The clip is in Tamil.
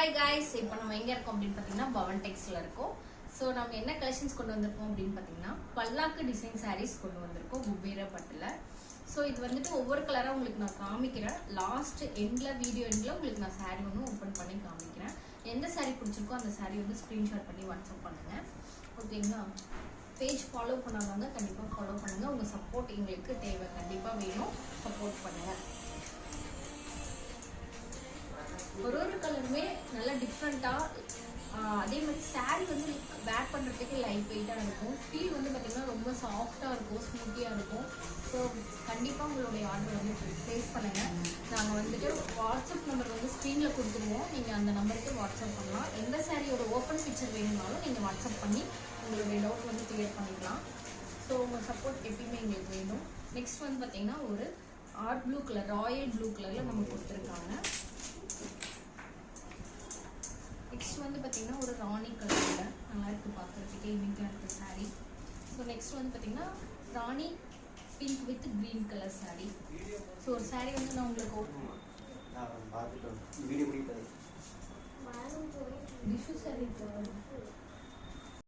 ஹாய் காய்ஸ், இப்போ நம்ம எங்கே இருக்கோம் அப்படின்னு பார்த்தீங்கன்னா பவன் டெக்ஸ்ல இருக்கோம். ஸோ நம்ம என்ன கலெக்ஷன்ஸ் கொண்டு வந்திருக்கோம் அப்படின்னு பார்த்தீங்கன்னா பல்லாக்கு டிசைன் சாரீஸ் கொண்டு வந்திருக்கோம் குபேர பட்டில். ஸோ இது வந்துட்டு ஒவ்வொரு கலராக உங்களுக்கு நான் காமிக்கிறேன். லாஸ்ட் வீடியோ எண்டில் உங்களுக்கு நான் சாரீ ஒன்று ஓப்பன் பண்ணி காமிக்கிறேன். எந்த சாரீ பிடிச்சிருக்கோ அந்த சாரீ வந்து ஸ்க்ரீன்ஷாட் பண்ணி வாட்ஸ்அப் பண்ணுங்கள். ஓகேங்களா? பேஜ் ஃபாலோ பண்ணாதவங்க கண்டிப்பாக ஃபாலோ பண்ணுங்கள். உங்கள் சப்போர்ட் எங்களுக்கு தேவை, கண்டிப்பாக வேணும். சப்போர்ட் பண்ணுங்கள். ஒரு கலருமே நல்லா டிஃப்ரெண்ட்டாக, அதே மாதிரி சாரீ வந்து வேர் பண்ணுறதுக்கு லைட் வெயிட்டாக இருக்கும். ஃபீல் வந்து பார்த்திங்கன்னா ரொம்ப சாஃப்டாக இருக்கும், ஸ்மூத்தியாக இருக்கும். ஸோ கண்டிப்பாக உங்களுடைய ஆர்டர் வந்து ப்ளேஸ் பண்ணுங்கள். நாங்கள் வந்துட்டு வாட்ஸ்அப் நம்பர் வந்து ஸ்க்ரீனில் கொடுத்துருவோம். நீங்கள் அந்த நம்பருக்கு வாட்ஸ்அப் பண்ணலாம். எந்த சாரியோட ஓப்பன் பிக்சர் வேணும்னாலும் நீங்கள் வாட்ஸ்அப் பண்ணி உங்களுடைய டவுட் வந்து கிளியர் பண்ணிக்கலாம். ஸோ உங்கள் சப்போர்ட் எப்பயுமே எங்களுக்கு வேணும். நெக்ஸ்ட் வந்து பார்த்திங்கன்னா ஒரு art blue colour, Royal blue கலரில் நம்ம கொடுத்துருக்காங்க. நெக்ஸ்ட் வந்து பார்த்திங்கன்னா ஒரு ராணி கலரில் நல்லா இருக்குது, பார்க்குறதுக்கே யூனிக்காக இருக்குது சாரீ. ஸோ நெக்ஸ்ட் வந்து பார்த்திங்கன்னா ராணி pink with green colour sari. So ஒரு சாரீ வந்து நான் உங்களுக்கு டிஷ்யூ சாரீ